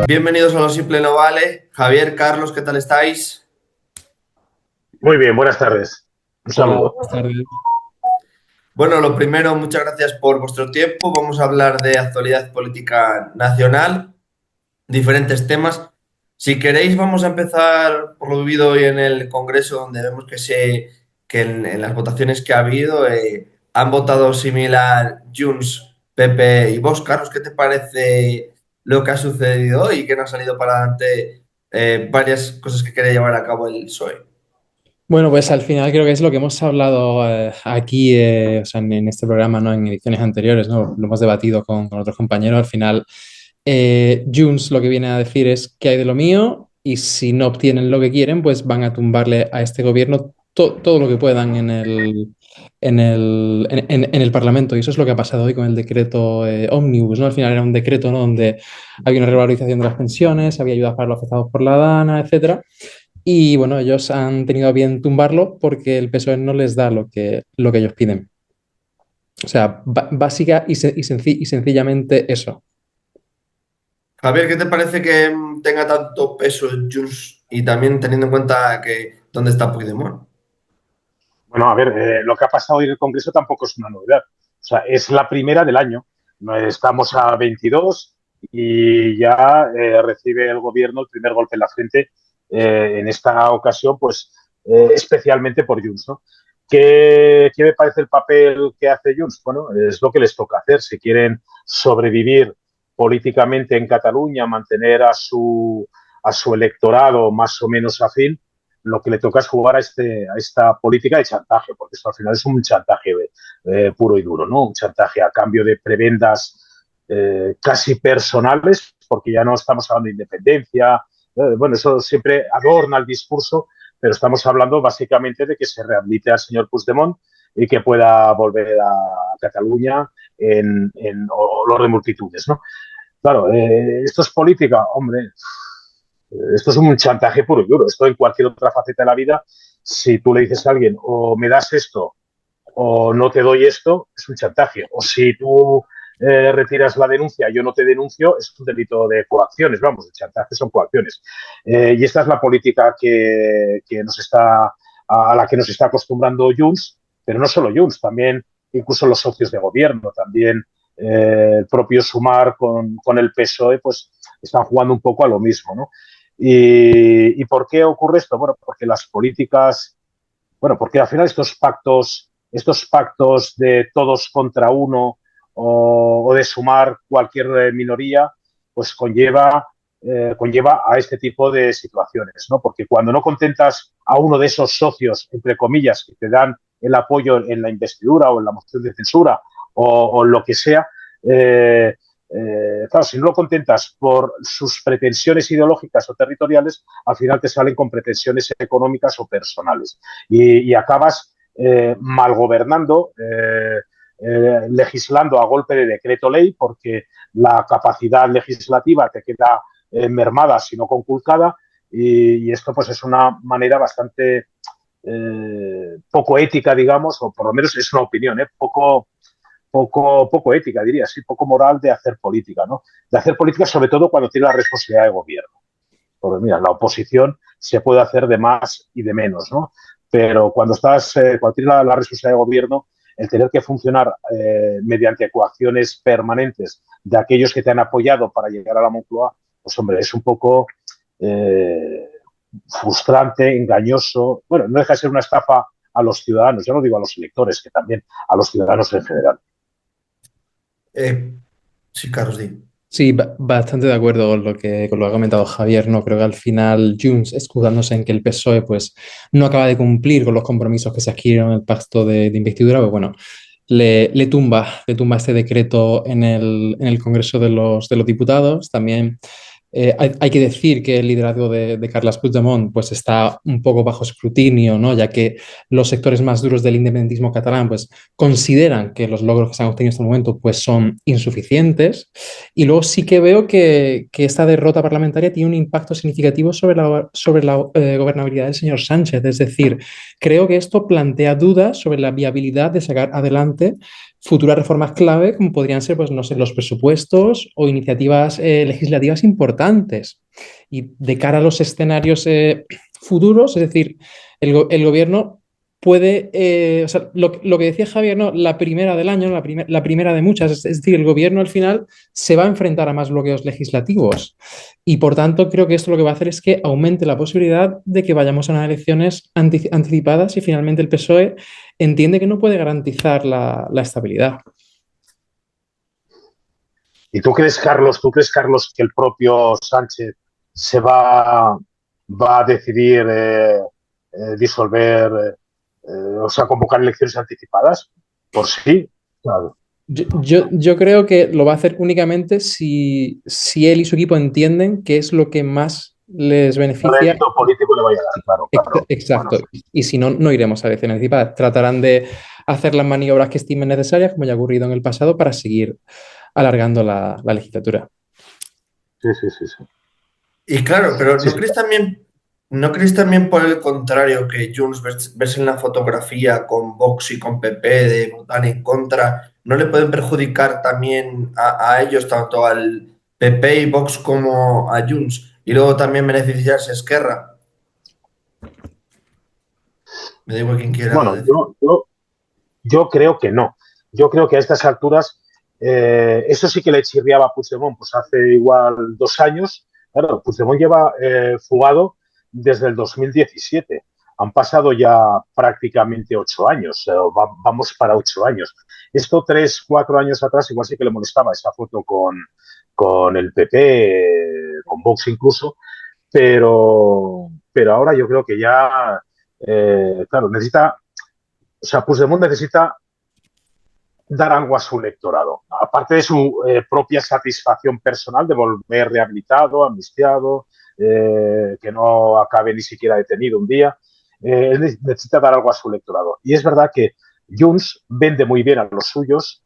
Bienvenidos a Lo Simple No Vale. Javier, Carlos, ¿qué tal estáis? Muy bien, buenas tardes. Un Hola, saludo. buenas tardes. Bueno, lo primero, muchas gracias por vuestro tiempo. Vamos a hablar de actualidad política nacional, diferentes temas. Si queréis, vamos a empezar por lo vivido hoy en el Congreso, donde vemos que en las votaciones que ha habido han votado similar Junts, PP y Vox. Carlos, ¿qué te parece lo que ha sucedido hoy y que no ha salido para adelante varias cosas que quería llevar a cabo el PSOE? Bueno, pues al final creo que es lo que hemos hablado aquí, o sea, en este programa, ¿no? En ediciones anteriores, ¿no? Lo hemos debatido con otros compañeros. Al final, Junts lo que viene a decir es que hay de lo mío y si no obtienen lo que quieren, pues van a tumbarle a este gobierno todo lo que puedan en el Parlamento. Y eso es lo que ha pasado hoy con el decreto Omnibus, ¿no? Al final era un decreto, ¿no? Donde había una revalorización de las pensiones, había ayudas para los afectados por la DANA, etcétera. Y bueno, ellos han tenido a bien tumbarlo porque el PSOE no les da lo que ellos piden. O sea, básica y sencillamente eso. Javier, ¿qué te parece que tenga tanto peso el Junts y también teniendo en cuenta que dónde está Puigdemont? Bueno, a ver, lo que ha pasado hoy en el Congreso tampoco es una novedad. O sea, es la primera del año. No, estamos a 22 y ya recibe el gobierno el primer golpe en la frente, en esta ocasión, pues especialmente por Junts, ¿no? ¿Qué me parece el papel que hace Junts? Bueno, es lo que les toca hacer. Si quieren sobrevivir políticamente en Cataluña, mantener a su electorado más o menos afín, lo que le toca es jugar a esta política de chantaje, porque esto al final es un chantaje puro y duro, ¿no? Un chantaje a cambio de prebendas casi personales, porque ya no estamos hablando de independencia. Bueno, eso siempre adorna el discurso, pero estamos hablando básicamente de que se rehabilite al señor Puigdemont y que pueda volver a Cataluña en olor de multitudes, ¿no? Claro, esto es política, hombre, esto es un chantaje puro y duro. Esto en cualquier otra faceta de la vida, si tú le dices a alguien o me das esto o no te doy esto, es un chantaje. O si tú retiras la denuncia, yo no te denuncio, es un delito de coacciones. Vamos, el chantaje son coacciones. Y esta es la política que nos está, a la que nos está acostumbrando Junts, pero no solo Junts, también incluso los socios de gobierno, también el propio Sumar con el PSOE, pues están jugando un poco a lo mismo, ¿no? ¿Y por qué ocurre esto? Bueno, porque las políticas, bueno, porque al final estos pactos de todos contra uno o de sumar cualquier minoría, pues conlleva a este tipo de situaciones, ¿no? Porque cuando no contentas a uno de esos socios, entre comillas, que te dan el apoyo en la investidura o en la moción de censura o lo que sea, claro, si no lo contentas por sus pretensiones ideológicas o territoriales, al final te salen con pretensiones económicas o personales y acabas malgobernando, legislando a golpe de decreto ley, porque la capacidad legislativa te queda mermada, si no conculcada, y esto pues es una manera bastante poco ética, digamos, o por lo menos es una opinión, poco ética, diría, sí, poco moral de hacer política, ¿no? De hacer política sobre todo cuando tiene la responsabilidad de gobierno. Porque mira, la oposición se puede hacer de más y de menos, ¿no? Pero cuando tienes la responsabilidad de gobierno, el tener que funcionar mediante coacciones permanentes de aquellos que te han apoyado para llegar a la Moncloa, pues hombre, es un poco eh, frustrante, engañoso. Bueno, no deja de ser una estafa a los ciudadanos, ya no digo a los electores, que también a los ciudadanos en general. Eh, sí, Carlos, di. Sí, bastante de acuerdo con lo que ha comentado Javier, ¿no? Creo que al final Junts, escudándose en que el PSOE pues, no acaba de cumplir con los compromisos que se adquirieron en el pacto de investidura, pues bueno, le tumba este decreto en el Congreso de los Diputados. También hay que decir que el liderazgo de Carles Puigdemont pues, está un poco bajo escrutinio, ¿no? Ya que los sectores más duros del independentismo catalán pues, consideran que los logros que se han obtenido hasta el momento pues, son insuficientes. Y luego sí que veo que esta derrota parlamentaria tiene un impacto significativo sobre la gobernabilidad del señor Sánchez. Es decir, creo que esto plantea dudas sobre la viabilidad de sacar adelante futuras reformas clave, como podrían ser, pues, no sé, los presupuestos o iniciativas legislativas importantes votantes. Y de cara a los escenarios futuros, es decir, el gobierno puede, o sea, lo que decía Javier, ¿no? La primera del año, la primera de muchas, es decir, el gobierno al final se va a enfrentar a más bloqueos legislativos y por tanto creo que esto lo que va a hacer es que aumente la posibilidad de que vayamos a unas elecciones anticipadas y finalmente el PSOE entiende que no puede garantizar la estabilidad. ¿Y tú crees, Carlos, que el propio Sánchez va a decidir disolver, o sea, convocar elecciones anticipadas? Por sí, claro. Yo creo que lo va a hacer únicamente si él y su equipo entienden qué es lo que más les ¿Qué beneficia. rédito político le vaya a dar? Claro, claro. Bueno, Exacto. Y si no, no iremos a elecciones anticipadas. Tratarán de hacer las maniobras que estimen necesarias, como ya ha ocurrido en el pasado, para seguir alargando la legislatura. sí, sí, sí, sí. Y claro, pero Sí, sí. ¿no creéis también por el contrario que Junts ves en la fotografía con Vox y con PP de votar en contra, no le pueden perjudicar también a ellos, tanto al PP y Vox como a Junts, y luego también beneficiarse a Esquerra? Me da igual quien quiera Bueno, decir. yo creo que no. Yo creo que a estas alturas, eso sí que le chirriaba a Puigdemont, pues hace igual 2 años. Claro, Puigdemont lleva fugado desde el 2017. Han pasado ya prácticamente 8 años, vamos para 8 años. Esto 3, 4 años atrás igual sí que le molestaba esa foto con el PP, con Vox incluso, pero ahora yo creo que ya, claro, o sea, Puigdemont necesita dar algo a su electorado, aparte de su propia satisfacción personal de volver rehabilitado, amnistiado, que no acabe ni siquiera detenido un día. Él necesita dar algo a su electorado. Y es verdad que Junts vende muy bien a los suyos,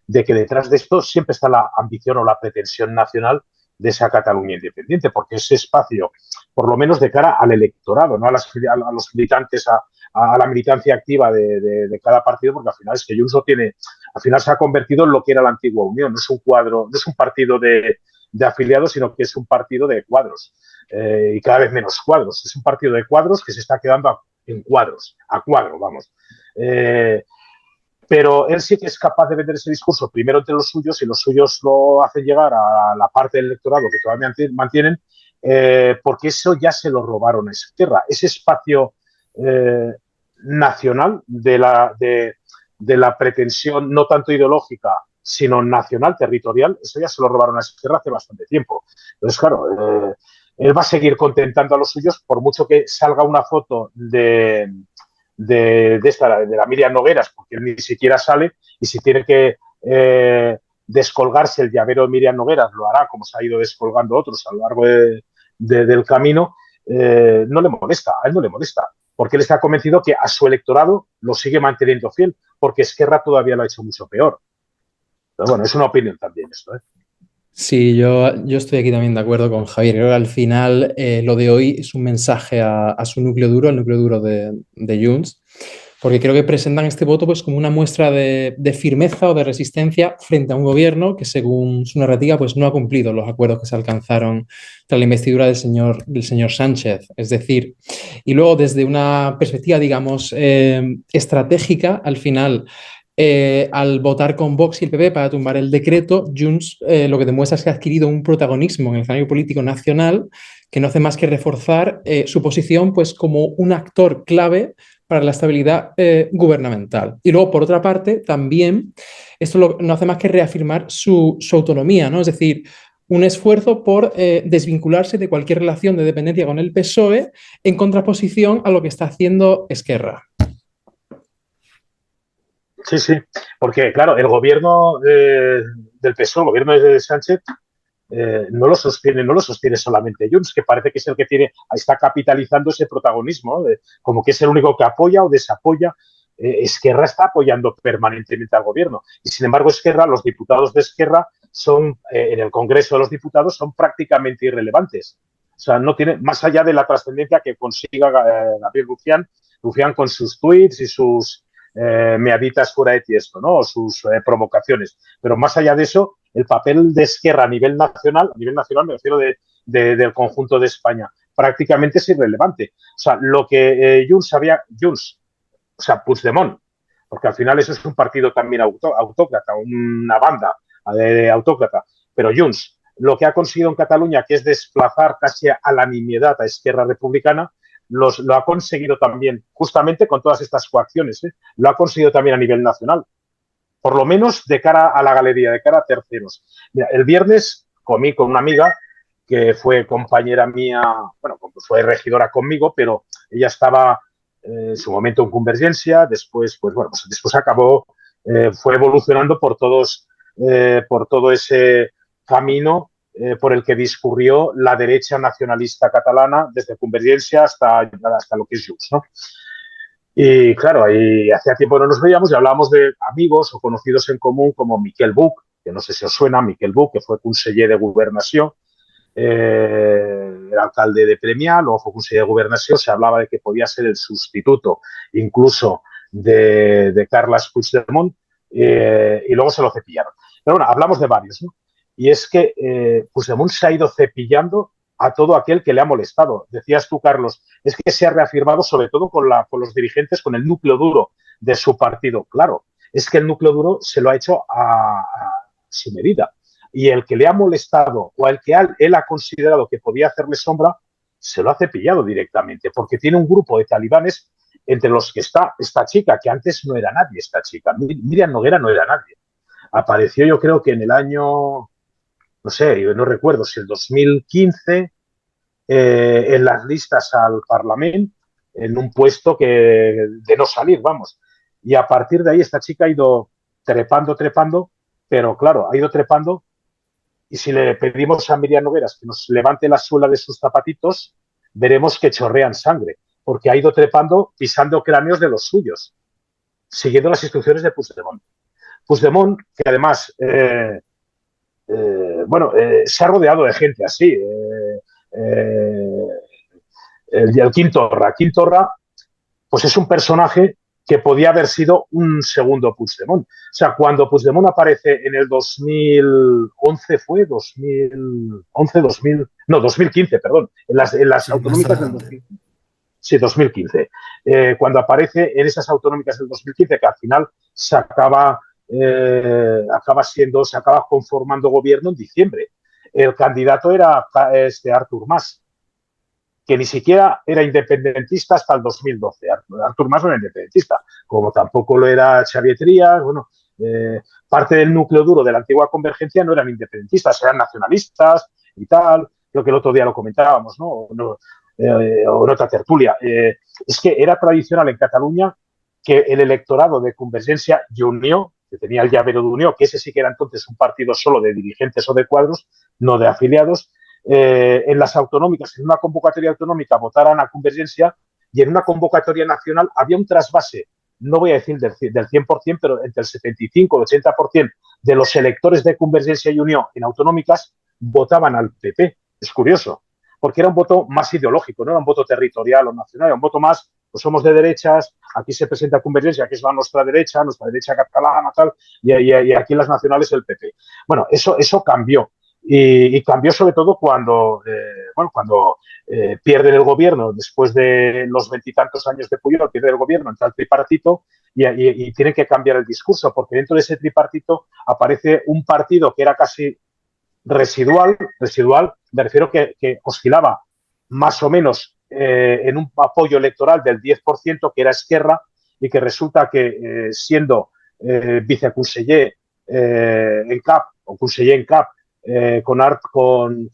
de que detrás de esto siempre está la ambición o la pretensión nacional de esa Cataluña independiente, porque ese espacio, por lo menos de cara al electorado, no a los militantes, a la militancia activa de cada partido, porque al final es que Junts no tiene, al final se ha convertido en lo que era la antigua Unión, no es un cuadro, no es un partido de afiliados, sino que es un partido de cuadros, y cada vez menos cuadros. Es un partido de cuadros que se está quedando en cuadros, a cuadro, vamos. Pero él sí que es capaz de vender ese discurso primero entre los suyos y los suyos lo hacen llegar a la parte del electorado que todavía mantienen, porque eso ya se lo robaron a Esquerra. Ese espacio nacional de la pretensión no tanto ideológica, sino nacional, territorial, eso ya se lo robaron a Esquerra hace bastante tiempo. Entonces, claro, él va a seguir contentando a los suyos por mucho que salga una foto de la Miriam Nogueras, porque él ni siquiera sale, y si tiene que descolgarse el llavero de Miriam Nogueras, lo hará como se ha ido descolgando otros a lo largo del camino, no le molesta, a él no le molesta, porque él está convencido que a su electorado lo sigue manteniendo fiel, porque Esquerra todavía lo ha hecho mucho peor. Pero bueno, es una opinión también esto, ¿eh? Sí, yo estoy aquí también de acuerdo con Javier. Creo que al final lo de hoy es un mensaje a su núcleo duro, al núcleo duro de Junts, porque creo que presentan este voto pues, como una muestra de firmeza o de resistencia frente a un gobierno que, según su narrativa, pues, no ha cumplido los acuerdos que se alcanzaron tras la investidura del señor Sánchez. Es decir, y luego desde una perspectiva, digamos, estratégica, al final al votar con Vox y el PP para tumbar el decreto, Junts lo que demuestra es que ha adquirido un protagonismo en el escenario político nacional que no hace más que reforzar su posición pues, como un actor clave para la estabilidad gubernamental. Y luego, por otra parte, también esto no hace más que reafirmar su autonomía, ¿no? Es decir, un esfuerzo por desvincularse de cualquier relación de dependencia con el PSOE en contraposición a lo que está haciendo Esquerra. Sí, sí, porque claro, el gobierno del PSOE, el gobierno de Sánchez, no lo sostiene solamente Junts, que parece que es el que está capitalizando ese protagonismo, ¿no? Como que es el único que apoya o desapoya. Esquerra está apoyando permanentemente al gobierno. Y sin embargo, los diputados de Esquerra en el Congreso de los Diputados son prácticamente irrelevantes. O sea, no tiene, más allá de la trascendencia que consiga Gabriel Rufián con sus tweets y sus meaditas fuera de tiesto, ¿no? O sus provocaciones. Pero más allá de eso, el papel de Esquerra a nivel nacional me refiero del conjunto de España, prácticamente es irrelevante. O sea, lo que Junts, o sea, Puigdemont, porque al final eso es un partido también autócrata, una banda autócrata, pero Junts, lo que ha conseguido en Cataluña, que es desplazar casi a la nimiedad a Esquerra Republicana, lo ha conseguido también, justamente con todas estas coacciones, lo ha conseguido también a nivel nacional, por lo menos de cara a la galería, de cara a terceros. Mira, el viernes comí con una amiga que fue compañera mía, bueno, fue regidora conmigo, pero ella estaba en su momento en Convergencia, después, pues bueno, pues después acabó, fue evolucionando por todo ese camino por el que discurrió la derecha nacionalista catalana desde Convergencia hasta lo que es Junts, ¿no? Y claro, ahí hacía tiempo que no nos veíamos y hablábamos de amigos o conocidos en común como Miquel Buch, que no sé si os suena, Miquel Buch, que fue conseller de Gobernació, era alcalde de Premià, luego fue conseller de Gobernació, se hablaba de que podía ser el sustituto incluso de Carles Puigdemont, y luego se lo cepillaron. Pero bueno, hablamos de varios, ¿no? Y es que Puigdemont se ha ido cepillando a todo aquel que le ha molestado. Decías tú, Carlos, es que se ha reafirmado sobre todo con los dirigentes, con el núcleo duro de su partido. Claro, es que el núcleo duro se lo ha hecho a su medida. Y el que le ha molestado o al que él ha considerado que podía hacerle sombra, se lo ha cepillado directamente, porque tiene un grupo de talibanes entre los que está esta chica, que antes no era nadie, esta chica. Míriam Noguera no era nadie. Apareció, yo creo que en el año, no sé, yo no recuerdo si el 2015, en las listas al Parlamento, en un puesto de no salir, vamos. Y a partir de ahí esta chica ha ido trepando, pero claro, ha ido trepando. Y si le pedimos a Míriam Nogueras que nos levante la suela de sus zapatitos, veremos que chorrean sangre, porque ha ido trepando pisando cráneos de los suyos, siguiendo las instrucciones de Puigdemont. Puigdemont, que además se ha rodeado de gente así. El Quim Torra, pues es un personaje que podía haber sido un segundo Puigdemont. O sea, cuando Puigdemont aparece en el 2011, fue 2015, perdón, en las Sí, más autonómicas del adelante. 2015. Sí, 2015. Cuando aparece en esas autonómicas del 2015, que al final se acaba conformando gobierno en diciembre. El candidato era Artur Mas, que ni siquiera era independentista hasta el 2012. Artur Mas no era independentista, como tampoco lo era Xavier Trias. Bueno, parte del núcleo duro de la antigua Convergencia no eran independentistas, eran nacionalistas y tal. Creo que el otro día lo comentábamos, ¿no? O en otra tertulia. Es que era tradicional en Cataluña que el electorado de Convergencia y Unió, que tenía el llavero de Unió, que ese sí que era entonces un partido solo de dirigentes o de cuadros, no de afiliados, en las autonómicas, en una convocatoria autonómica votaran a Convergencia, y en una convocatoria nacional había un trasvase, no voy a decir del 100%, pero entre el 75 y el 80% de los electores de Convergencia y Unió en autonómicas votaban al PP. Es curioso, porque era un voto más ideológico, no era un voto territorial o nacional, era un voto más, pues somos de derechas, aquí se presenta Convergencia, que es nuestra derecha catalana, tal, y aquí en las nacionales el PP. Bueno, eso cambió. Y cambió sobre todo cuando pierden el gobierno, después de los veintitantos años de Puyol, pierde el gobierno, entra el tripartito y tienen que cambiar el discurso, porque dentro de ese tripartito aparece un partido que era casi residual, me refiero que oscilaba más o menos en un apoyo electoral del 10%, que era Esquerra, y que resulta que siendo viceconseller en CAP, o conseller en CAP, con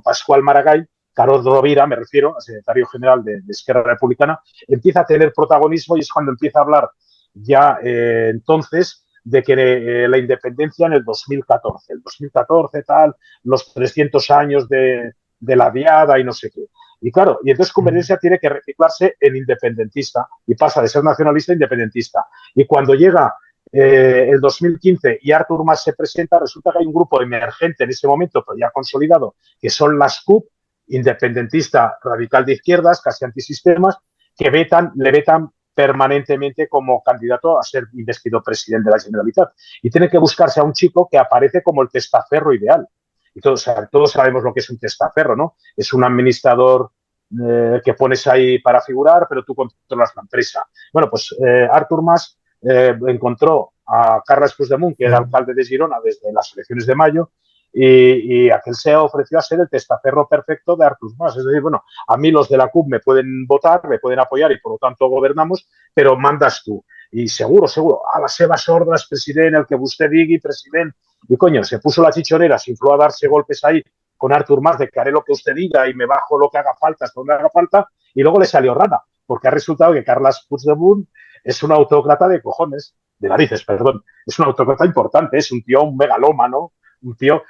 Pascual Maragall, Carod Rovira, me refiero, al secretario general de Esquerra Republicana, empieza a tener protagonismo, y es cuando empieza a hablar ya entonces de que la independencia en el 2014 tal, los 300 años de la diada y no sé qué. Y claro, y entonces Convergencia tiene que reciclarse en independentista y pasa de ser nacionalista a independentista. Y cuando llega el 2015 y Artur Mas se presenta, resulta que hay un grupo emergente en ese momento, pero ya consolidado, que son las CUP, independentista radical de izquierdas, casi antisistemas, que le vetan permanentemente como candidato a ser investido presidente de la Generalitat. Y tiene que buscarse a un chico que aparece como el testaferro ideal. Y todos, o sea, todos sabemos lo que es un testaferro, ¿no? Es un administrador que pones ahí para figurar, pero tú controlas la empresa. Bueno, pues Artur Mas encontró a Carles Puigdemont, que era alcalde de Girona desde las elecciones de mayo, y aquel se ofreció a ser el testaferro perfecto de Artur Mas. Es decir, bueno, a mí los de la CUP me pueden votar, me pueden apoyar y por lo tanto gobernamos, pero mandas tú. I seguro, a les seves ordres, president, el que vostè digui, president. Y coño, se puso la chichonera, se infló a darse golpes ahí con Artur Mas de que haré lo que usted diga y me bajo lo que haga falta hasta donde haga falta, y luego le salió rana, porque ha resultado que Carles Puigdemont es un autócrata de cojones, de narices, perdón. Es un autócrata importante, es un tío, un megalómano, un tío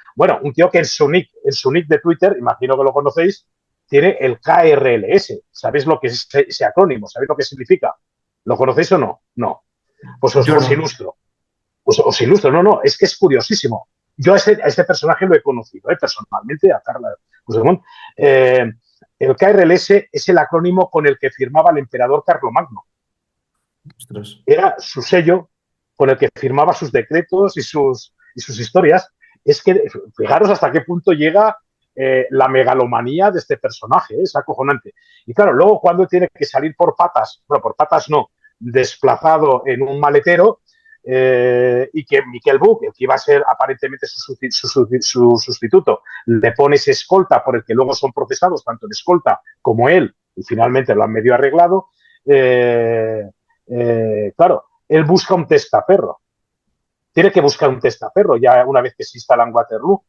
que en su nick de Twitter, imagino que lo conocéis, tiene el KRLS. ¿Sabéis lo que es ese acrónimo? ¿Sabéis lo que significa? ¿Lo conocéis o no? No. Pues os ilustro. Os ilustro. No, es que es curiosísimo. Yo a este personaje lo he conocido, personalmente, a Carles Puigdemont. El KRLS es el acrónimo con el que firmaba el emperador Carlomagno. Ostras. Era su sello con el que firmaba sus decretos y sus historias. Es que fijaros hasta qué punto llega la megalomanía de este personaje, es acojonante. Y claro, luego cuando tiene que salir por patas no, desplazado en un maletero, y que Miquel Buch, el que iba a ser aparentemente su sustituto, le pone ese escolta por el que luego son procesados, tanto el escolta como él, y finalmente lo han medio arreglado, claro, él busca un testaferro. Tiene que buscar un testaferro ya una vez que se instala en Waterloo.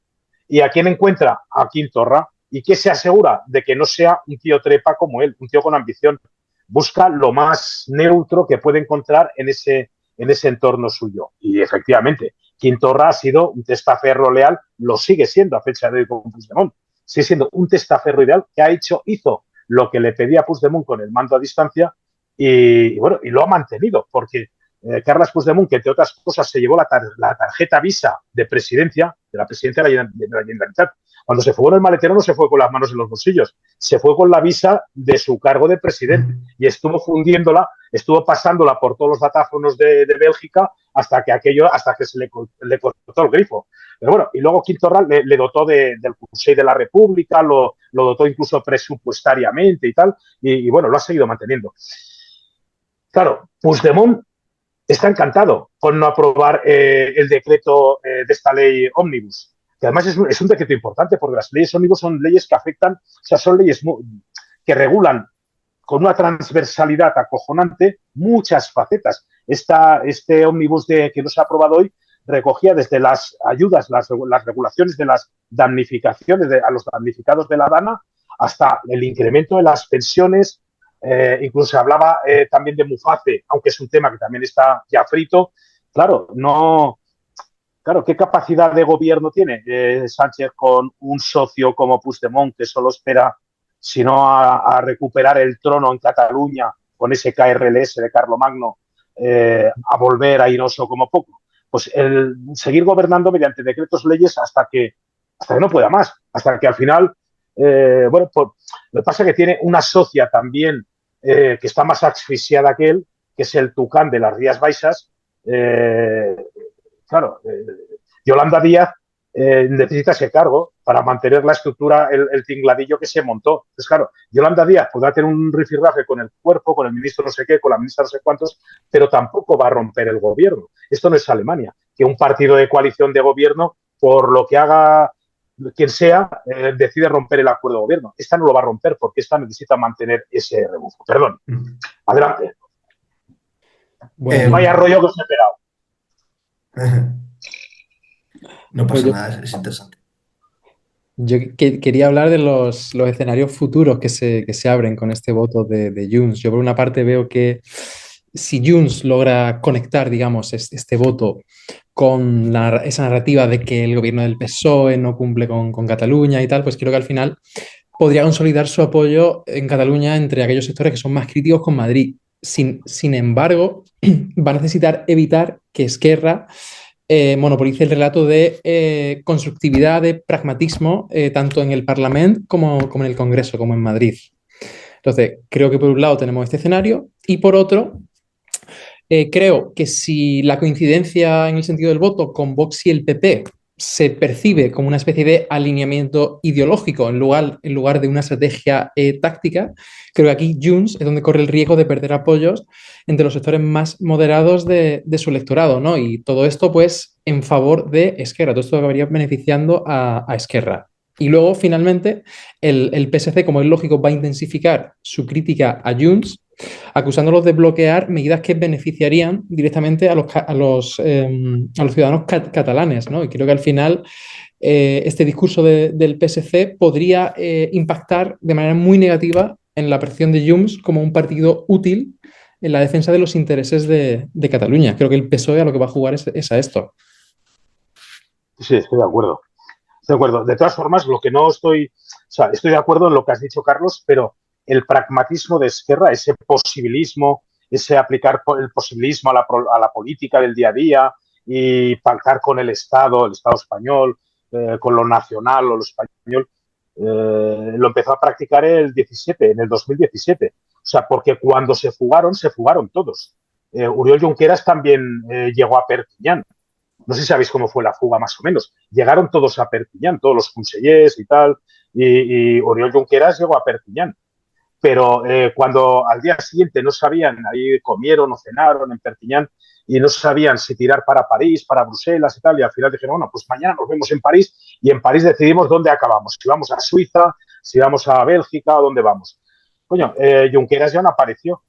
¿Y a quién encuentra? A Quim Torra. ¿Y qué se asegura? De que no sea un tío trepa como él, un tío con ambición. Busca lo más neutro que puede encontrar en ese entorno suyo. Y efectivamente, Quim Torra ha sido un testaferro leal, lo sigue siendo a fecha de hoy con Puigdemont. Sigue siendo un testaferro ideal que hizo lo que le pedía Puigdemont con el mando a distancia y lo ha mantenido, porque Carles Puigdemont, que entre otras cosas se llevó la tarjeta Visa de presidencia, de la presidencia de la Generalitat. Cuando se fue en el maletero no se fue con las manos en los bolsillos, se fue con la visa de su cargo de presidente y estuvo fundiéndola, estuvo pasándola por todos los datáfonos de Bélgica hasta que se le cortó el grifo. Pero bueno, y luego Quim Torra le dotó del Consell de la República, lo dotó incluso presupuestariamente y tal, y bueno, lo ha seguido manteniendo. Claro, Puigdemont está encantado con no aprobar el decreto de esta ley ómnibus, que además es un decreto importante porque las leyes ómnibus son leyes que afectan, o sea, son leyes que regulan con una transversalidad acojonante muchas facetas. Este ómnibus que no se ha aprobado hoy recogía desde las ayudas, las regulaciones de las damnificaciones a los damnificados de la DANA hasta el incremento de las pensiones. Incluso se hablaba también de Muface, aunque es un tema que también está ya frito. Claro, ¿qué capacidad de gobierno tiene Sánchez con un socio como Puigdemont que solo espera, sino a recuperar el trono en Cataluña con ese KRLS de Carlomagno, a volver airoso como poco? Pues el seguir gobernando mediante decretos leyes hasta que no pueda más, hasta que al final, pues lo que pasa es que tiene una socia también que está más asfixiada que él, que es el Tucán de las Rías Baixas. Yolanda Díaz necesita ese cargo para mantener la estructura, el tingladillo que se montó. Entonces, claro, Yolanda Díaz podrá tener un rifirrafe con el cuerpo, con el ministro no sé qué, con la ministra no sé cuántos, pero tampoco va a romper el gobierno. Esto no es Alemania, que un partido de coalición de gobierno, por lo que haga quien sea, decide romper el acuerdo de gobierno. Esta no lo va a romper porque esta necesita mantener ese rebufo. Perdón. Adelante. Bueno, vaya rollo que os he pegado. No pasa nada, es interesante. Yo quería hablar de los escenarios futuros que se abren con este voto de Junts. Yo por una parte veo que si Junts logra conectar, digamos, este voto con esa narrativa de que el gobierno del PSOE no cumple con Cataluña y tal, pues creo que al final podría consolidar su apoyo en Cataluña entre aquellos sectores que son más críticos con Madrid. Sin embargo, va a necesitar evitar que Esquerra monopolice el relato de constructividad, de pragmatismo, tanto en el Parlamento como en el Congreso, como en Madrid. Entonces, creo que por un lado tenemos este escenario y por otro, Creo que si la coincidencia en el sentido del voto con Vox y el PP se percibe como una especie de alineamiento ideológico en lugar de una estrategia táctica, creo que aquí Junts es donde corre el riesgo de perder apoyos entre los sectores más moderados de su electorado, ¿no? Y todo esto, pues, en favor de Esquerra. Todo esto acabaría beneficiando a Esquerra. Y luego, finalmente, el PSC, como es lógico, va a intensificar su crítica a Junts, acusándolos de bloquear medidas que beneficiarían directamente a los ciudadanos catalanes, ¿no? Y creo que al final este discurso del PSC podría impactar de manera muy negativa en la percepción de Junts como un partido útil en la defensa de los intereses de Cataluña. Creo que el PSOE a lo que va a jugar es a esto. Sí, estoy de acuerdo. Estoy de acuerdo. De todas formas, lo que no estoy, o sea, estoy de acuerdo en lo que has dicho, Carlos, pero el pragmatismo de Esquerra, ese posibilismo, ese aplicar el posibilismo a la política del día a día y pactar con el Estado español, con lo nacional o lo español, lo empezó a practicar en el 2017. O sea, porque cuando se fugaron todos. Oriol Junqueras también llegó a Perpiñán. No sé si sabéis cómo fue la fuga más o menos. Llegaron todos a Perpiñán, todos los consellers y tal, y Oriol Junqueras llegó a Perpiñán. Pero cuando al día siguiente no sabían, ahí comieron o cenaron en Perpiñán y no sabían si tirar para París, para Bruselas y tal, y al final dijeron, bueno, pues mañana nos vemos en París y en París decidimos dónde acabamos, si vamos a Suiza, si vamos a Bélgica o dónde vamos. Coño, Junqueras ya no apareció,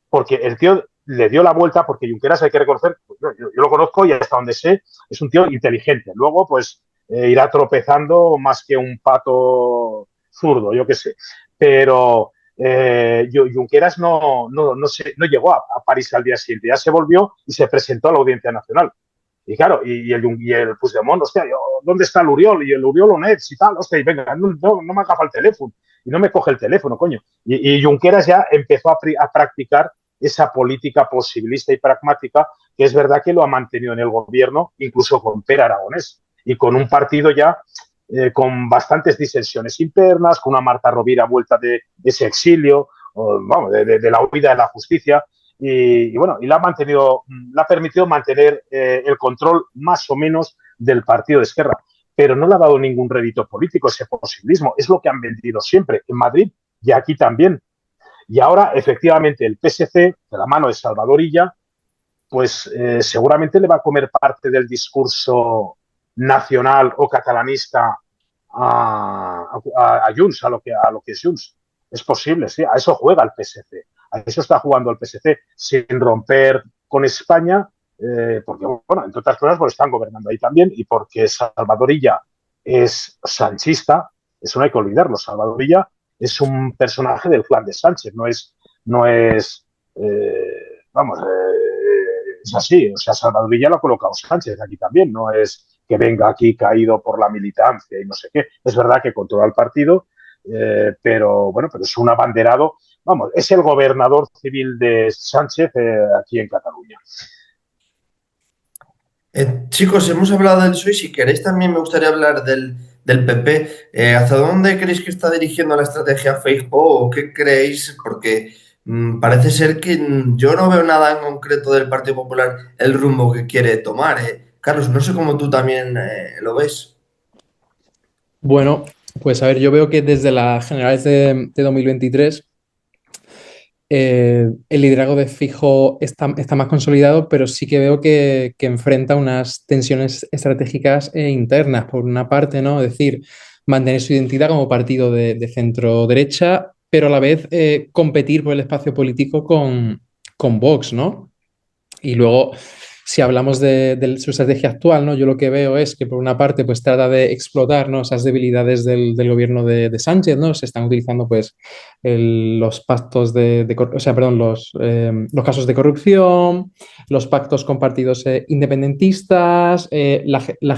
porque el tío le dio la vuelta, porque Junqueras hay que reconocer, pues yo lo conozco y hasta donde sé, es un tío inteligente. Luego, pues, irá tropezando más que un pato zurdo, yo qué sé. Pero Junqueras no llegó a París al día siguiente, ya se volvió y se presentó a la Audiencia Nacional. Y claro, y el Puigdemont, hostia, ¿dónde está el Uriol? Y el Uriol Onets y tal, hostia, y venga, no me agafa el teléfono. Y no me coge el teléfono, coño. Y Junqueras ya empezó a practicar esa política posibilista y pragmática, que es verdad que lo ha mantenido en el gobierno, incluso con Per Aragonés, y con un partido ya con bastantes disensiones internas, con una Marta Rovira vuelta de ese exilio, vamos, de la huida de la justicia, y bueno, y le ha permitido mantener el control más o menos del partido de Esquerra, pero no le ha dado ningún rédito político ese posibilismo, es lo que han vendido siempre en Madrid y aquí también. Y ahora, efectivamente, el PSC, de la mano de Salvador Illa, pues seguramente le va a comer parte del discurso nacional o catalanista a Junts, a lo que es Junts. Es posible, sí, a eso juega el PSC, a eso está jugando el PSC, sin romper con España, porque, bueno, entre otras cosas, pues están gobernando ahí también y porque Salvador Illa es sanchista, eso no hay que olvidarlo, Salvador Illa es un personaje del clan de Sánchez, vamos, es así, o sea, Salvador Illa lo ha colocado Sánchez aquí también, no es que venga aquí caído por la militancia y no sé qué, es verdad que controla el partido, pero bueno, pero es un abanderado, vamos, es el gobernador civil de Sánchez aquí en Cataluña. Chicos, hemos hablado del PSOE. Si queréis, también me gustaría hablar del PP. ¿Hacia dónde creéis que está dirigiendo la estrategia Feijóo o qué creéis? Porque parece ser que yo no veo nada en concreto del Partido Popular el rumbo que quiere tomar. Carlos, no sé cómo tú también lo ves. Bueno, pues a ver, yo veo que desde las generales de 2023 el liderazgo de Fijo está más consolidado, pero sí que veo que enfrenta unas tensiones estratégicas internas, por una parte, ¿no? Es decir, mantener su identidad como partido de centro derecha, pero a la vez competir por el espacio político con Vox, ¿no? Y luego, si hablamos de su estrategia actual, ¿no? Yo lo que veo es que por una parte pues trata de explotar, ¿no? Esas debilidades del gobierno de Sánchez, ¿no? Se están utilizando pues los pactos o sea, perdón, los casos de corrupción, los pactos con partidos independentistas,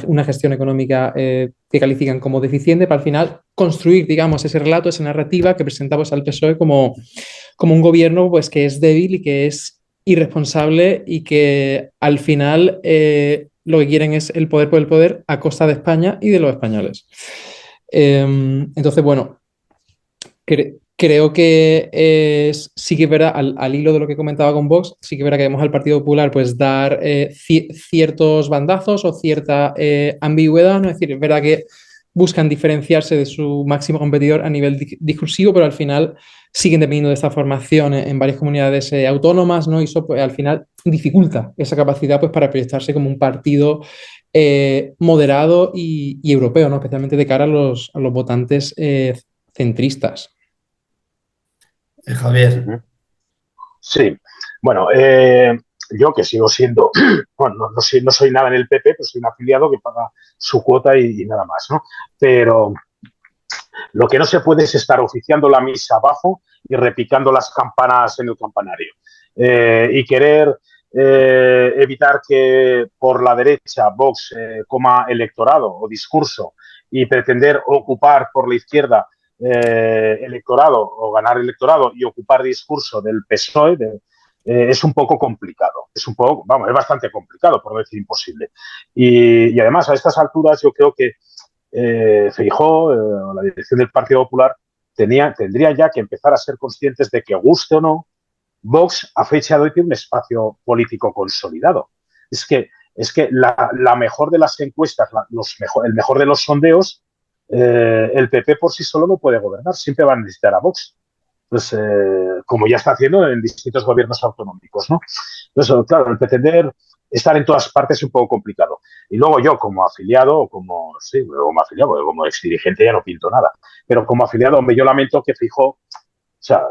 una gestión económica que califican como deficiente para al final construir, digamos, ese relato, esa narrativa que presentamos al PSOE como un gobierno pues que es débil y que es irresponsable y que al final lo que quieren es el poder por el poder a costa de España y de los españoles. Entonces, bueno, creo que sí que es verdad, al hilo de lo que comentaba con Vox, sí que es verdad que vemos al Partido Popular pues dar ciertos bandazos o cierta ambigüedad, ¿no? Es decir, es verdad que buscan diferenciarse de su máximo competidor a nivel discursivo, pero al final siguen dependiendo de esta formación en varias comunidades autónomas, ¿no? Y eso pues, al final dificulta esa capacidad pues, para proyectarse como un partido moderado y europeo, ¿no? Especialmente de cara a los votantes centristas. Javier. Sí, bueno, yo que sigo siendo, bueno, no soy nada en el PP, pues soy un afiliado que paga su cuota y nada más, ¿no? Pero lo que no se puede es estar oficiando la misa abajo y repicando las campanas en el campanario. Y querer evitar que por la derecha Vox coma electorado o discurso y pretender ocupar por la izquierda electorado o ganar electorado y ocupar discurso del PSOE es un poco complicado. Es un poco, vamos, es bastante complicado, por no decir imposible. Y además, a estas alturas, yo creo que Feijóo, la dirección del Partido Popular, tendría ya que empezar a ser conscientes de que, guste o no, Vox a fecha de hoy tiene un espacio político consolidado. Es que la mejor de las encuestas, el mejor de los sondeos, el PP por sí solo no puede gobernar, siempre va a necesitar a Vox. Pues, como ya está haciendo en distintos gobiernos autonómicos, ¿no? Entonces, claro, el pretender estar en todas partes es un poco complicado. Y luego yo, como afiliado, o como, sí, como afiliado, como exdirigente ya no pinto nada, pero como afiliado, hombre, yo lamento que Feijóo, o sea,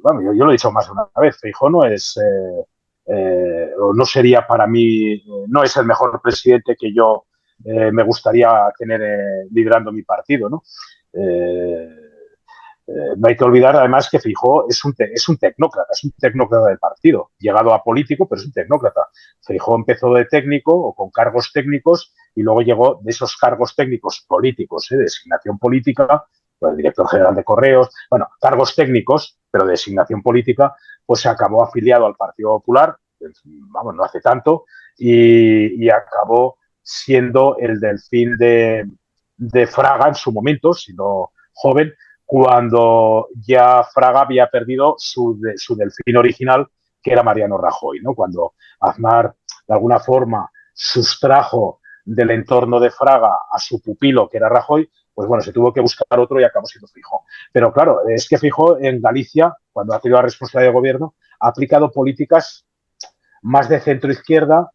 bueno, yo lo he dicho más de una vez, Feijóo no es, o no sería para mí, no es el mejor presidente que yo me gustaría tener liderando mi partido, ¿no? No hay que olvidar además que Feijóo es un tecnócrata del partido, llegado a político, pero es un tecnócrata. Feijóo empezó de técnico o con cargos técnicos y luego llegó de esos cargos técnicos políticos, de designación política, pues, el director general de Correos, bueno, cargos técnicos, pero de designación política, pues se acabó afiliado al Partido Popular, vamos, no hace tanto, y acabó siendo el delfín de Fraga en su momento, siendo joven, cuando ya Fraga había perdido su delfín original, que era Mariano Rajoy, ¿no? Cuando Aznar, de alguna forma, sustrajo del entorno de Fraga a su pupilo, que era Rajoy, pues bueno, se tuvo que buscar otro y acabó siendo Feijóo. Pero claro, es que Feijóo en Galicia, cuando ha tenido la responsabilidad de gobierno, ha aplicado políticas más de centro-izquierda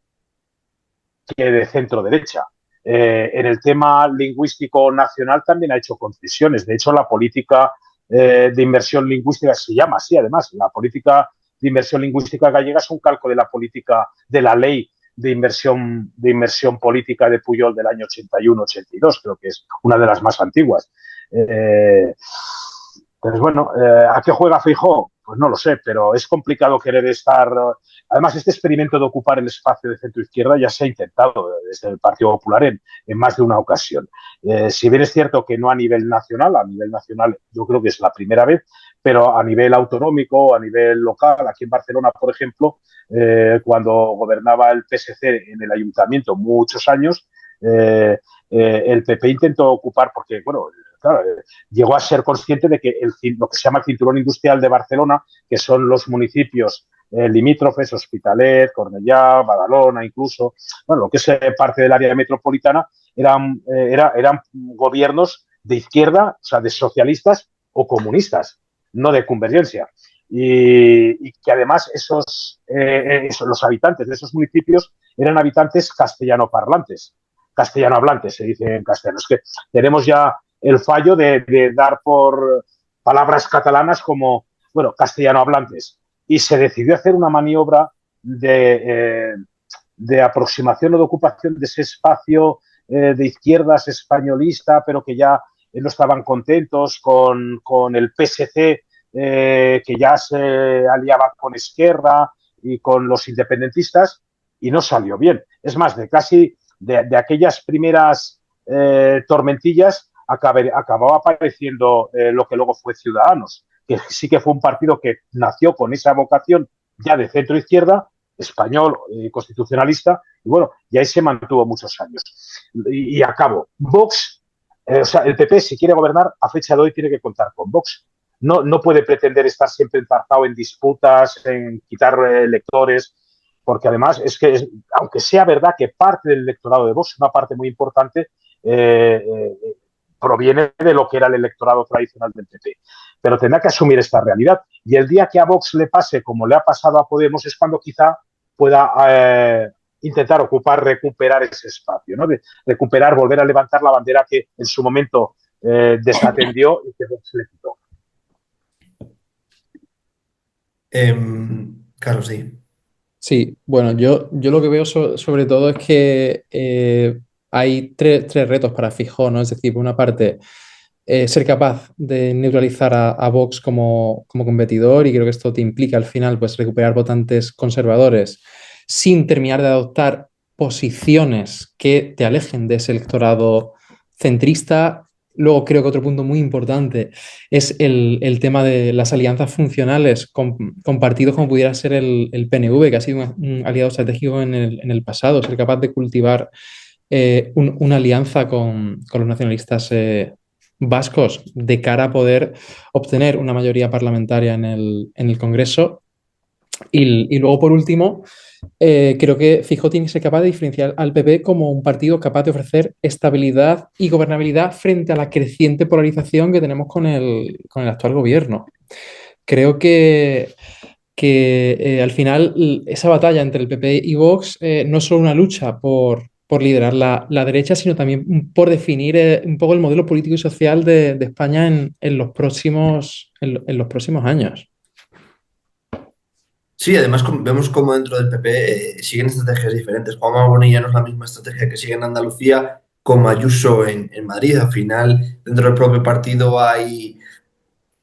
que de centro-derecha. En el tema lingüístico nacional también ha hecho concesiones. De hecho, la política de inversión lingüística se llama así, además. La política de inversión lingüística gallega es un calco de la política, de la ley de inversión política de Pujol del año 81-82, creo que es una de las más antiguas. Pues bueno, ¿a qué juega Feijóo? Pues no lo sé, pero es complicado querer estar. Además, este experimento de ocupar el espacio de centro-izquierda ya se ha intentado desde el Partido Popular en más de una ocasión. Si bien es cierto que no a nivel nacional yo creo que es la primera vez, pero a nivel autonómico, a nivel local, aquí en Barcelona, por ejemplo, cuando gobernaba el PSC en el ayuntamiento muchos años, el PP intentó ocupar, porque, bueno, claro, llegó a ser consciente de que lo que se llama el cinturón industrial de Barcelona, que son los municipios limítrofes, Hospitalet, Cornellá, Badalona, incluso, bueno, lo que es parte del área metropolitana, eran gobiernos de izquierda, o sea, de socialistas o comunistas, no de convergencia. Y que además los habitantes de esos municipios eran habitantes castellano hablantes, se dice en castellano. Es que tenemos ya el fallo de dar por palabras catalanas como, bueno, castellano hablantes. Y se decidió hacer una maniobra de aproximación o de ocupación de ese espacio de izquierdas españolista, pero que ya no estaban contentos con el PSC, que ya se aliaba con Esquerra y con los independentistas, y no salió bien. Es más, de aquellas primeras tormentillas, acabó apareciendo lo que luego fue Ciudadanos, que sí que fue un partido que nació con esa vocación ya de centro-izquierda, español, constitucionalista, y bueno, y ahí se mantuvo muchos años. Y acabo. Vox, o sea, el PP, si quiere gobernar, a fecha de hoy tiene que contar con Vox. no puede pretender estar siempre enzarzado en disputas, en quitar electores, porque además es que, aunque sea verdad que parte del electorado de Vox, una parte muy importante, eh, eh, proviene de lo que era el electorado tradicional del PP. Pero tendrá que asumir esta realidad. Y el día que a Vox le pase como le ha pasado a Podemos es cuando quizá pueda intentar recuperar ese espacio, ¿no? De recuperar, volver a levantar la bandera que en su momento desatendió y que Vox le quitó. Carlos, sí. Sí, bueno, yo lo que veo sobre todo es que hay tres retos para Feijóo, ¿no? Es decir, por una parte, ser capaz de neutralizar a Vox como competidor, y creo que esto te implica al final pues recuperar votantes conservadores sin terminar de adoptar posiciones que te alejen de ese electorado centrista. Luego creo que otro punto muy importante es el tema de las alianzas funcionales con partidos como pudiera ser el PNV, que ha sido un aliado estratégico en el pasado, ser capaz de cultivar una alianza con los nacionalistas vascos de cara a poder obtener una mayoría parlamentaria en el Congreso. Y luego, por último, creo que Feijóo tiene que ser capaz de diferenciar al PP como un partido capaz de ofrecer estabilidad y gobernabilidad frente a la creciente polarización que tenemos con el actual gobierno. Creo que al final esa batalla entre el PP y Vox no es solo una lucha por liderar la derecha, sino también por definir un poco el modelo político y social de España en en los próximos años. Sí, además vemos como dentro del PP siguen estrategias diferentes. Juanma Bonilla no es la misma estrategia que sigue en Andalucía como Ayuso en Madrid. Al final, dentro del propio partido hay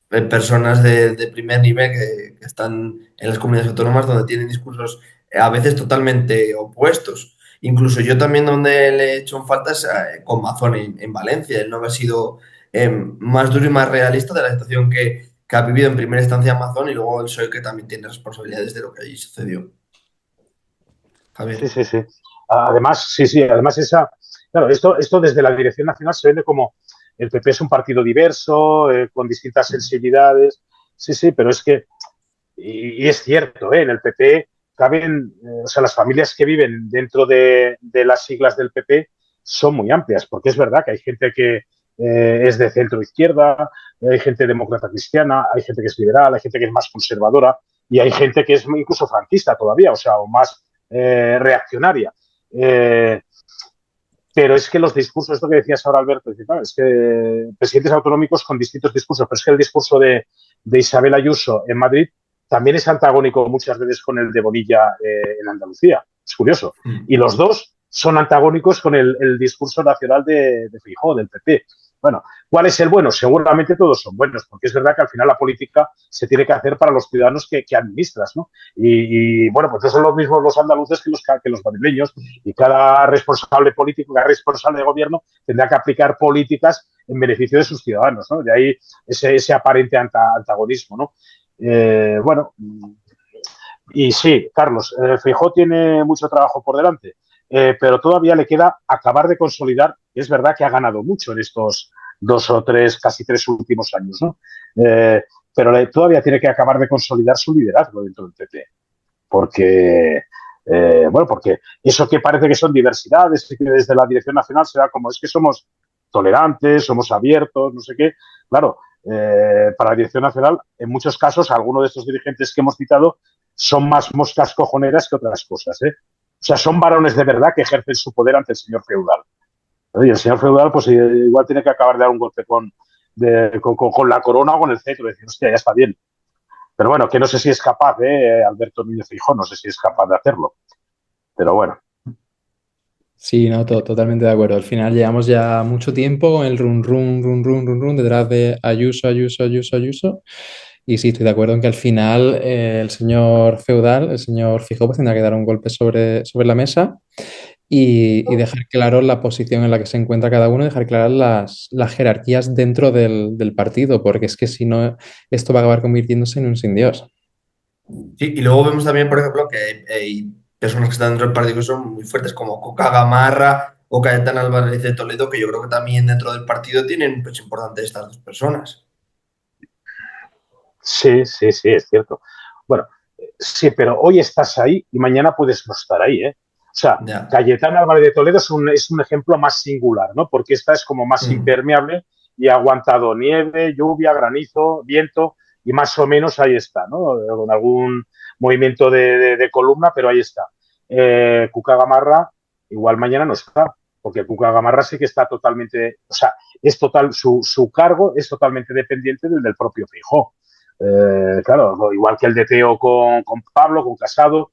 personas de primer nivel que están en las comunidades autónomas donde tienen discursos a veces totalmente opuestos. Incluso yo también donde le he hecho en falta es con Mazón en Valencia. Él no ha sido más duro y más realista de la situación que ha vivido en primera instancia Amazon y luego el PSOE que también tiene responsabilidades de lo que allí sucedió. Sí, Javier. sí, sí. Además, sí, sí, además claro, esto desde la Dirección Nacional se vende como el PP es un partido diverso, con distintas sensibilidades. Sí, sí, pero es que, y es cierto, en el PP caben, o sea, las familias que viven dentro de las siglas del PP son muy amplias, porque es verdad que hay gente que es de centro izquierda, hay gente demócrata cristiana, hay gente que es liberal, hay gente que es más conservadora y hay gente que es incluso franquista todavía, o sea, o más reaccionaria. Eh, pero es que los discursos, esto que decías ahora, Alberto, es que presidentes autonómicos con distintos discursos, pero es que el discurso de Isabel Ayuso en Madrid también es antagónico muchas veces con el de Bonilla en Andalucía. Es curioso. Y los dos son antagónicos con el discurso nacional de Feijóo, del PP. Bueno, ¿cuál es el bueno? Seguramente todos son buenos, porque es verdad que al final la política se tiene que hacer para los ciudadanos que administras, ¿no? Bueno, pues no son los mismos los andaluces que los madrileños, y cada responsable político, cada responsable de gobierno tendrá que aplicar políticas en beneficio de sus ciudadanos, ¿no? De ahí ese aparente antagonismo, ¿no? Bueno, y sí, Carlos, Feijóo tiene mucho trabajo por delante, pero todavía le queda acabar de consolidar. Es verdad que ha ganado mucho en estos 2 o 3, casi 3 últimos años, ¿no? Pero todavía tiene que acabar de consolidar su liderazgo dentro del PP, porque bueno, porque eso que parece que son diversidades, que desde la Dirección Nacional se da como es que somos tolerantes, somos abiertos, no sé qué. Claro, para la Dirección Nacional, en muchos casos, algunos de estos dirigentes que hemos citado son más moscas cojoneras que otras cosas, ¿eh? O sea, son varones de verdad que ejercen su poder ante el señor feudal. Y el señor feudal, pues igual tiene que acabar de dar un golpe con la corona o con el cetro, decir, hostia, ya está bien. Pero bueno, que no sé si es capaz, Alberto Núñez Feijóo, no sé si es capaz de hacerlo. Pero bueno. Sí, no, totalmente de acuerdo. Al final llevamos ya mucho tiempo con el run, run, run, run, run, run detrás de Ayuso, Ayuso, Ayuso, Ayuso. Y sí, estoy de acuerdo en que al final el señor feudal, el señor Feijóo, pues tendrá que dar un golpe sobre la mesa y dejar claro la posición en la que se encuentra cada uno, dejar claras las jerarquías dentro del partido, porque es que si no, esto va a acabar convirtiéndose en un sin Dios. Sí, y luego vemos también, por ejemplo, que hay personas que están dentro del partido que son muy fuertes, como Coca Gamarra o Cayetana Álvarez de Toledo, que yo creo que también dentro del partido tienen un peso importante estas dos personas. Sí, sí, sí, es cierto. Bueno, sí, pero hoy estás ahí y mañana puedes no estar ahí, ¿eh? O sea, Ya. Cayetana Álvarez de Toledo es un ejemplo más singular, ¿no? Porque esta es como más Mm. impermeable y ha aguantado nieve, lluvia, granizo, viento y más o menos ahí está, ¿no? Con algún movimiento de columna, pero ahí está. Cuca Gamarra igual mañana no está, porque Cuca Gamarra sí que está totalmente, o sea, es total, su cargo es totalmente dependiente del propio Feijóo. Claro, igual que el de Teo con Pablo, con Casado,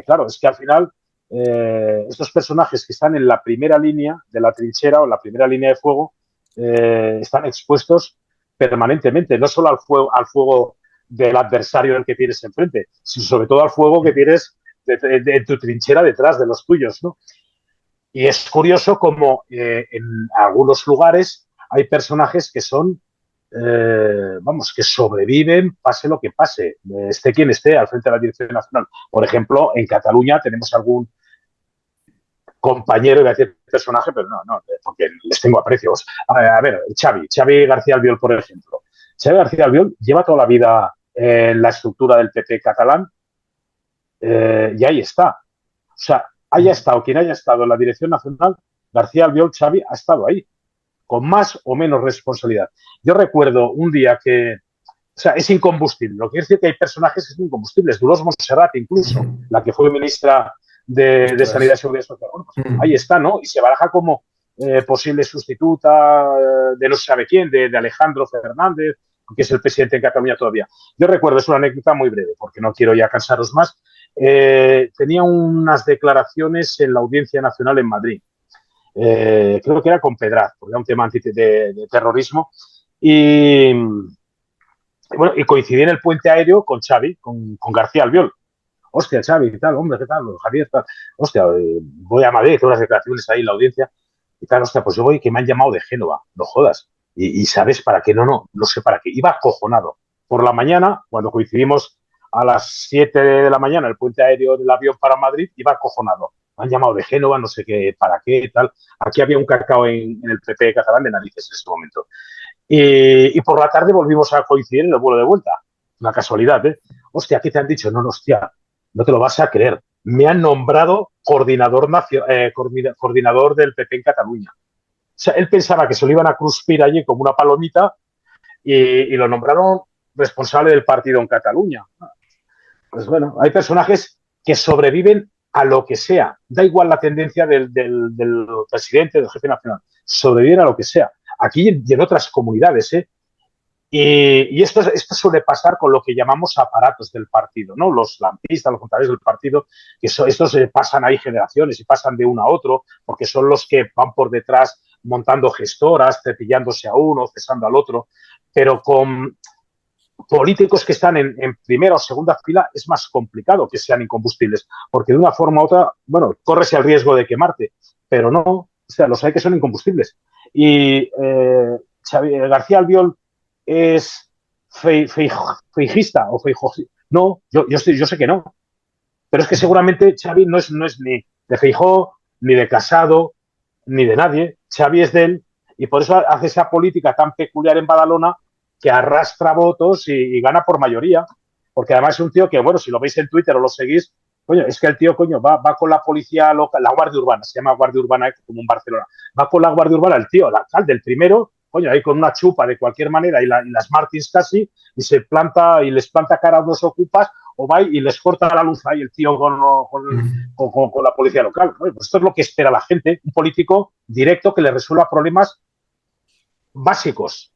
claro, es que al final estos personajes que están en la primera línea de la trinchera o en la primera línea de fuego están expuestos permanentemente, no solo al fuego del adversario del que tienes enfrente, sino sobre todo al fuego que tienes de tu trinchera detrás de los tuyos, ¿no? Y es curioso como en algunos lugares hay personajes que son, vamos, que sobreviven pase lo que pase, esté quien esté al frente de la Dirección Nacional. Por ejemplo, en Cataluña tenemos algún compañero, iba a decir personaje, pero no, porque les tengo aprecios. A ver, Xavi García Albiol, por ejemplo. Xavi García Albiol lleva toda la vida en la estructura del PP catalán y ahí está. O sea, haya Mm. estado quien haya estado en la Dirección Nacional, García Albiol Xavi ha estado ahí, con más o menos responsabilidad. Yo recuerdo un día que, o sea, es incombustible. Lo que quiere decir que hay personajes que son incombustibles. Dolors Montserrat, incluso, la que fue ministra de Sanidad y Ostras. Seguridad Social. Bueno, pues ahí Mm. está, ¿no? Y se baraja como posible sustituta de no se sabe quién, de Alejandro Fernández, que es el presidente de Cataluña todavía. Yo recuerdo, es una anécdota muy breve, porque no quiero ya cansaros más. Tenía unas declaraciones en la Audiencia Nacional en Madrid. Creo que era con Pedraz, porque era un tema de terrorismo. Y, bueno, y coincidí en el puente aéreo con Xavi, con García Albiol. Hostia, Xavi, ¿qué tal? Hombre, ¿qué tal? Javier, tal. Hostia, voy a Madrid, tengo unas declaraciones ahí en la audiencia. Y tal, hostia, pues yo voy que me han llamado de Génova, no jodas. Y sabes para qué, no sé para qué. Iba acojonado. Por la mañana, cuando coincidimos a las 7 de la mañana, el puente aéreo del avión para Madrid, iba acojonado. Me han llamado de Génova, no sé qué, para qué, tal. Aquí había un cacao en el PP catalán de narices en ese momento. Y por la tarde volvimos a coincidir en el vuelo de vuelta. Una casualidad, ¿eh? Hostia, ¿qué te han dicho? No, hostia, no te lo vas a creer. Me han nombrado coordinador del PP en Cataluña. O sea, él pensaba que se lo iban a cruspir allí como una palomita y lo nombraron responsable del partido en Cataluña. Pues bueno, hay personajes que sobreviven a lo que sea. Da igual la tendencia del presidente, del jefe nacional. Sobreviven a lo que sea. Aquí y en otras comunidades, ¿eh? Y esto suele pasar con lo que llamamos aparatos del partido, ¿no? Los lampistas, los contrarios del partido, que estos pasan ahí generaciones y pasan de uno a otro, porque son los que van por detrás montando gestoras, cepillándose a uno, cesando al otro, pero con políticos que están en primera o segunda fila es más complicado que sean incombustibles, porque de una forma u otra, bueno, corres el riesgo de quemarte, pero no, o sea, los hay que son incombustibles. Y García Albiol es feijista o feijosista. No, yo sé que no. Pero es que seguramente Xavi no es ni de Feijó, ni de Casado, ni de nadie. Xavi es de él y por eso hace esa política tan peculiar en Badalona que arrastra votos y gana por mayoría. Porque además es un tío que, bueno, si lo veis en Twitter o lo seguís, coño, es que el tío, coño, va con la policía local, la Guardia Urbana, se llama Guardia Urbana como en Barcelona, va con la Guardia Urbana el tío, el alcalde, el primero, coño, ahí con una chupa de cualquier manera y las Martins casi, y se planta y les planta cara a unos ocupas, o va y les corta la luz ahí el tío Mm. con la policía local. Pues esto es lo que espera la gente, un político directo que le resuelva problemas básicos.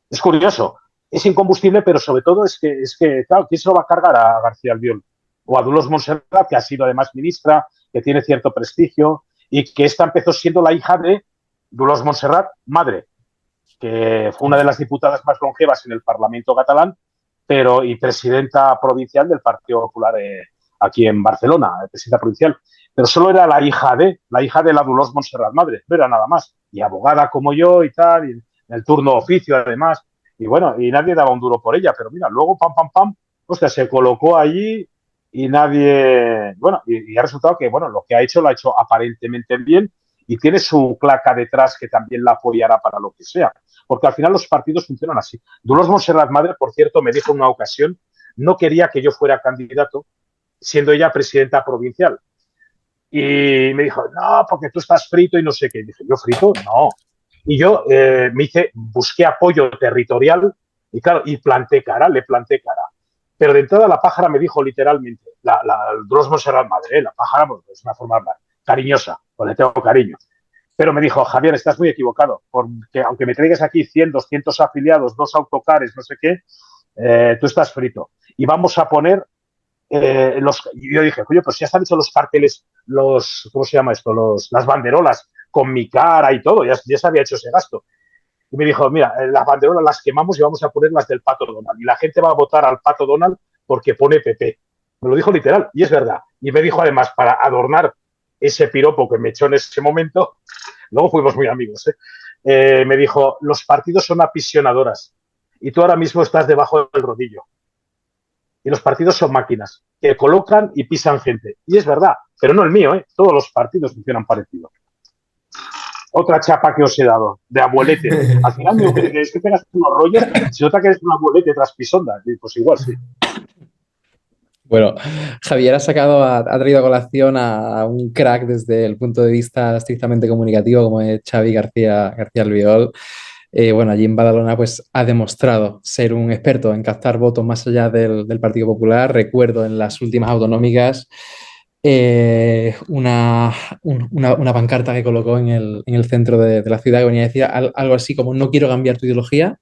Es curioso, es incombustible, pero sobre todo es que claro, ¿quién se lo va a cargar a García Albiol? O a Dolors Montserrat, que ha sido además ministra, que tiene cierto prestigio, y que esta empezó siendo la hija de Dolors Montserrat, madre, que fue una de las diputadas más longevas en el Parlamento catalán, pero y presidenta provincial del Partido Popular aquí en Barcelona, presidenta provincial. Pero solo era la hija de la Dolors Montserrat, madre, no era nada más. Y abogada como yo y tal, y en el turno oficio además. Y bueno, y nadie daba un duro por ella, pero mira, luego pam, pam, pam, hostia, se colocó allí y nadie, bueno, y ha resultado que, bueno, lo que ha hecho lo ha hecho aparentemente bien y tiene su claca detrás que también la apoyará para lo que sea. Porque al final los partidos funcionan así. Dolors Montserrat Madre, por cierto, me dijo en una ocasión, no quería que yo fuera candidato, siendo ella presidenta provincial. Y me dijo, no, porque tú estás frito y no sé qué. Y dije, ¿yo frito? No. Y yo busqué apoyo territorial y claro, y le planté cara. Pero de entrada la pájara me dijo literalmente, Dolors Montserrat Madre, la pájara pues, es una forma cariñosa, pues le tengo cariño. Pero me dijo, Javier, estás muy equivocado, porque aunque me traigas aquí 100, 200 afiliados, 2 autocares, no sé qué, tú estás frito. Y vamos a poner yo dije, oye, pues ya están hechos los carteles, ¿cómo se llama esto? Las banderolas con mi cara y todo, ya se había hecho ese gasto. Y me dijo, mira, las banderolas las quemamos y vamos a poner las del Pato Donald. Y la gente va a votar al Pato Donald porque pone PP. Me lo dijo literal, y es verdad. Y me dijo además, para adornar ese piropo que me echó en ese momento, luego fuimos muy amigos, me dijo, los partidos son apisionadoras y tú ahora mismo estás debajo del rodillo. Y los partidos son máquinas que colocan y pisan gente. Y es verdad, pero no el mío, ¿eh? Todos los partidos funcionan parecido. Otra chapa que os he dado, de abuelete. Al final me digo, es que pegas unos rollos, se nota que eres un abuelete traspisonda. Y pues igual, sí. Bueno, Javier ha traído a colación a un crack desde el punto de vista estrictamente comunicativo, como es Xavi García Albiol. Bueno, allí en Badalona pues ha demostrado ser un experto en captar votos más allá del Partido Popular. Recuerdo en las últimas autonómicas una pancarta que colocó en el centro de la ciudad que venía a decir algo así como no quiero cambiar tu ideología,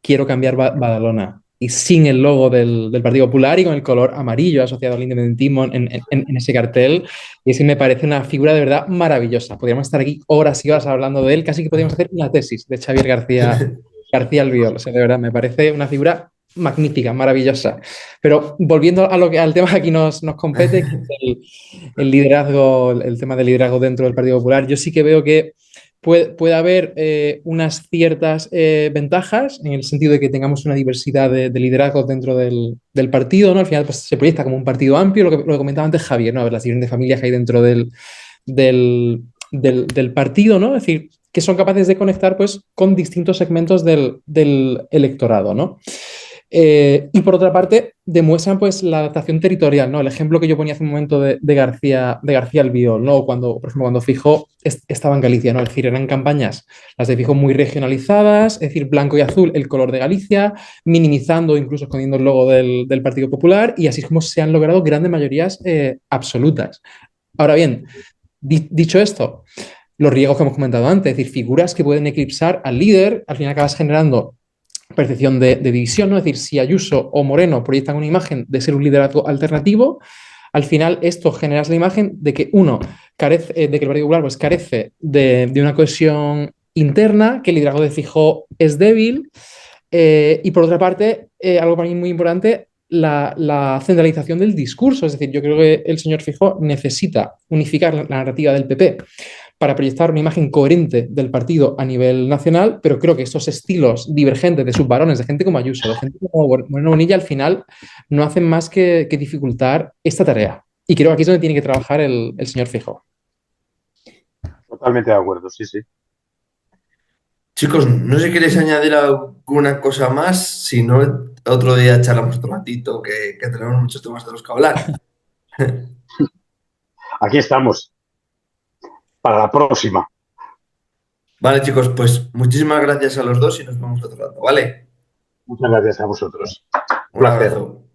quiero cambiar Badalona. Y sin el logo del Partido Popular y con el color amarillo asociado al independentismo en ese cartel. Y ese me parece una figura de verdad maravillosa. Podríamos estar aquí horas y horas hablando de él, casi que podríamos hacer una tesis de Xavier García Albiol. O sea, de verdad, me parece una figura magnífica, maravillosa. Pero volviendo al tema que aquí nos compete, que es el liderazgo, el tema del liderazgo dentro del Partido Popular, yo sí que veo que puede haber unas ciertas ventajas en el sentido de que tengamos una diversidad de liderazgos dentro del partido, ¿no? Al final pues, se proyecta como un partido amplio, lo que comentaba antes Javier, ¿no? A ver, las diferentes familias que hay dentro del partido, ¿no? Es decir, que son capaces de conectar pues, con distintos segmentos del electorado, ¿no? Y por otra parte, demuestran pues la adaptación territorial, ¿no? El ejemplo que yo ponía hace un momento de García Albiol, ¿no? Cuando, por ejemplo, cuando Feijóo estaba en Galicia, ¿no? Es decir, eran campañas, las de Feijóo muy regionalizadas, es decir, blanco y azul, el color de Galicia, minimizando, incluso escondiendo el logo del Partido Popular, y así es como se han logrado grandes mayorías absolutas. Ahora bien, dicho esto, los riesgos que hemos comentado antes, es decir, figuras que pueden eclipsar al líder, al final acabas generando percepción de división, ¿no? Es decir, si Ayuso o Moreno proyectan una imagen de ser un liderazgo alternativo, al final esto genera la imagen de que uno carece, de que el Partido Popular pues, carece de una cohesión interna, que el liderazgo de Feijóo es débil, y por otra parte, algo para mí muy importante, la centralización del discurso. Es decir, yo creo que el señor Feijóo necesita unificar la narrativa del PP para proyectar una imagen coherente del partido a nivel nacional, pero creo que estos estilos divergentes de sus varones, de gente como Ayuso, de gente como Moreno Bonilla, al final no hacen más que dificultar esta tarea. Y creo que aquí es donde tiene que trabajar el señor Feijóo. Totalmente de acuerdo, sí, sí. Chicos, no sé si queréis añadir alguna cosa más, si no, otro día charlamos otro ratito, que tenemos muchos temas de los que hablar. Aquí estamos para la próxima. Vale, chicos, pues muchísimas gracias a los dos y nos vemos otro rato, ¿vale? Muchas gracias a vosotros. Un Un placer. abrazo.